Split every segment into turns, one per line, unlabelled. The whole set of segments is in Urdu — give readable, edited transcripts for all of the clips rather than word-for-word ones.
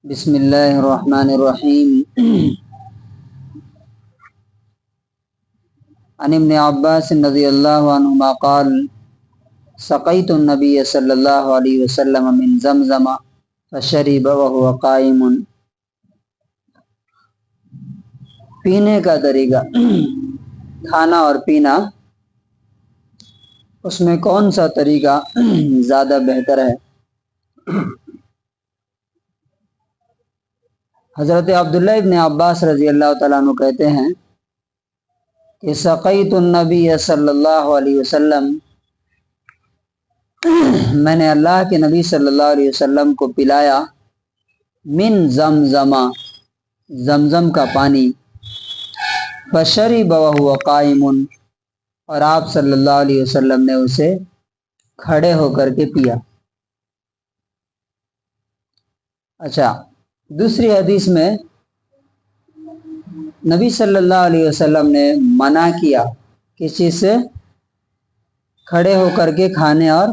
بسم اللہ الرحمن الرحیم عن ابن عباس رضی اللہ عنہما قال سقیت النبی صلی اللہ علیہ وسلم من زمزم فشرب وهو قائم۔ پینے کا طریقہ، کھانا اور پینا، اس میں کون سا طریقہ زیادہ بہتر ہے؟ حضرت عبداللہ ابن عباس رضی اللہ تعالیٰ عنہ کہتے ہیں کہ سقیت النبی صلی اللہ علیہ وسلم، میں نے اللہ کے نبی صلی اللہ علیہ وسلم کو پلایا من زمزم، زمزم کا پانی، فشرب وهو قائم، اور آپ صلی اللہ علیہ وسلم نے اسے کھڑے ہو کر کے پیا۔ اچھا، دوسری حدیث میں نبی صلی اللہ علیہ وسلم نے منع کیا کس چیز سے؟ کھڑے ہو کر کے کھانے اور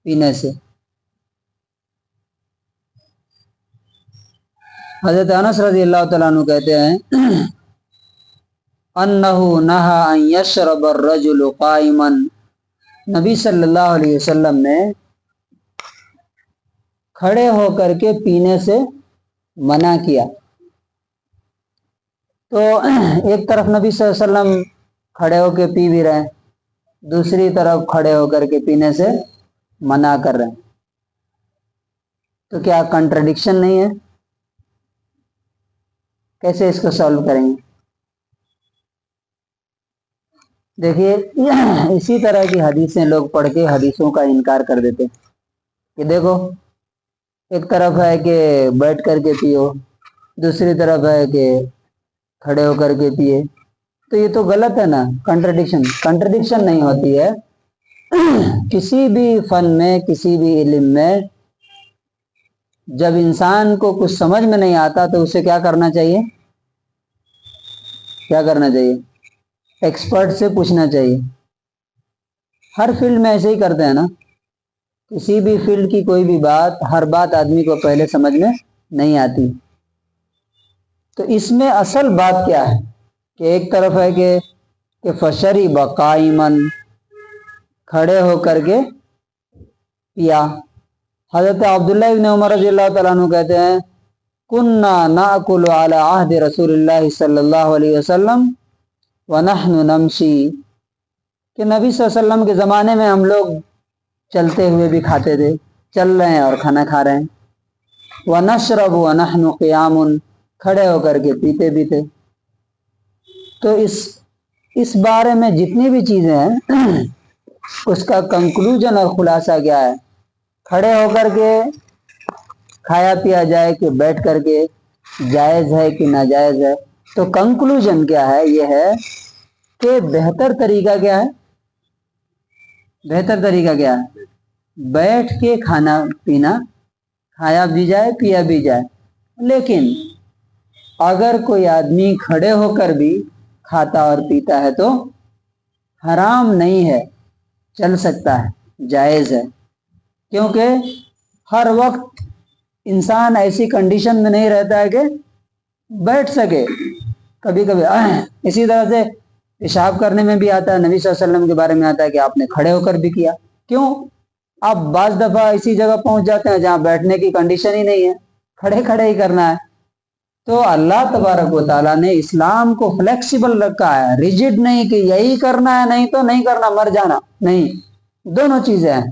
پینے سے۔ حضرت انس رضی اللہ تعالیٰ عنہ کہتے ہیں انہو نہا ان یشرب الرجل قائما، نبی صلی اللہ علیہ وسلم نے کھڑے ہو کر کے پینے سے منع کیا۔ تو ایک طرف نبی صلی اللہ علیہ وسلم کھڑے ہو کے پی بھی رہے ہیں، دوسری طرف کھڑے ہو کر کے پینے سے منع کر رہے ہیں، تو کیا کنٹرڈکشن نہیں ہے؟ کیسے اس کو سالو کریں گے؟ دیکھیے، اسی طرح کی حدیثیں لوگ پڑھ کے حدیثوں کا انکار کر دیتے کہ دیکھو، ایک طرف ہے کہ بیٹھ کر کے پیو، دوسری طرف ہے کہ کھڑے ہو کر کے پیے، تو یہ تو غلط ہے نا، کنٹرڈکشن نہیں ہوتی ہے۔ کسی بھی فن میں، کسی بھی علم میں جب انسان کو کچھ سمجھ میں نہیں آتا تو اسے کیا کرنا چاہیے؟ کیا کرنا چاہیے؟ ایکسپرٹ سے پوچھنا چاہیے۔ ہر فیلڈ میں ایسے ہی کرتے ہیں نا، کسی بھی فیلڈ کی کوئی بھی بات، ہر بات آدمی کو پہلے سمجھ میں نہیں آتی، تو اس میں اصل بات کیا ہے کہ ایک طرف ہے کہ فشرب قائما، کھڑے ہو کر کے پیا۔ حضرت عبداللہ ابن عمر رضی اللہ تعالیٰ عنہ کہتے ہیں کننا ناکل علی عہد رسول اللہ صلی اللہ علیہ وسلم ونحن نمشی، کہ نبی صلی اللہ علیہ وسلم کے زمانے میں ہم لوگ چلتے ہوئے بھی کھاتے تھے، چل رہے ہیں اور کھانا کھا رہے ہیں، ونشرب ونحن قیام، کھڑے ہو کر کے پیتے بھی تھے۔ تو اس بارے میں جتنی بھی چیزیں ہیں اس کا کنکلوژن اور خلاصہ کیا ہے؟ کھڑے ہو کر کے کھایا پیا جائے کہ بیٹھ کر کے، جائز ہے کہ ناجائز ہے؟ تو کنکلوژن کیا ہے؟ یہ ہے کہ بہتر طریقہ کیا ہے؟ بہتر طریقہ کیا ہے؟ بیٹھ کے کھانا پینا، کھایا بھی جائے پیا بھی جائے، لیکن اگر کوئی آدمی کھڑے ہو کر بھی کھاتا اور پیتا ہے تو حرام نہیں ہے، چل سکتا ہے، جائز ہے، کیونکہ ہر وقت انسان ایسی کنڈیشن میں نہیں رہتا ہے کہ بیٹھ سکے، کبھی کبھی اسی طرح سے پیشاب کرنے میں بھی آتا ہے، نبی صلی اللہ علیہ وسلم کے بارے میں آتا ہے کہ آپ نے کھڑے ہو کر بھی کیا۔ کیوں؟ آپ بعض دفعہ اسی جگہ پہنچ جاتے ہیں جہاں بیٹھنے کی کنڈیشن ہی نہیں ہے، کھڑے کھڑے ہی کرنا ہے۔ تو اللہ تبارک و تعالیٰ نے اسلام کو فلیکسیبل رکھا ہے، ریجڈ نہیں کہ یہی کرنا ہے نہیں تو نہیں کرنا، مر جانا نہیں، دونوں چیزیں ہیں۔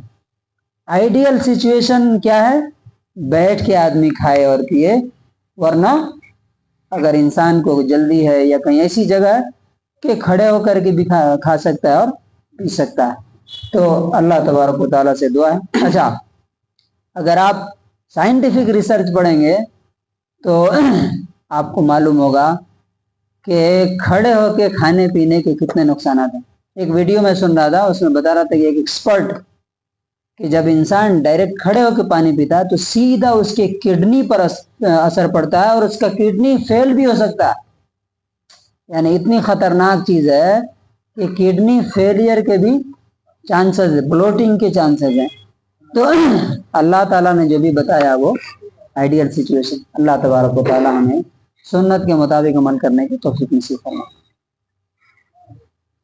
آئیڈیل سچویشن کیا ہے؟ بیٹھ کے آدمی کھائے اور پیے، ورنہ اگر انسان کو جلدی ہے یا کہیں ایسی جگہ ہے کہ کھڑے ہو کر کے بھی کھا سکتا ہے اور پی سکتا ہے۔ تو اللہ تبارک و تعالیٰ سے دعا ہے۔ اچھا، اگر آپ سائنٹیفک ریسرچ پڑھیں گے تو آپ کو معلوم ہوگا کہ کھڑے ہو کے کھانے پینے کے کتنے نقصانات ہیں۔ ایک ویڈیو میں سن رہا تھا، اس میں بتا رہا تھا کہ ایک ایکسپرٹ کہ جب انسان ڈائریکٹ کھڑے ہو کے پانی پیتا ہے تو سیدھا اس کے کڈنی پر اثر پڑتا ہے اور اس کا کڈنی فیل بھی ہو سکتا ہے، یعنی اتنی خطرناک چیز ہے کہ کڈنی فیلئر کے بھی چانسز، بلوٹنگ کے چانسز ہیں۔ تو اللہ تعالیٰ نے جو بھی بتایا وہ آئیڈیل سچویشن۔ اللہ تبارک و تعالیٰ ہمیں سنت کے مطابق عمل کرنے کی توفیق نصیب فرمائے۔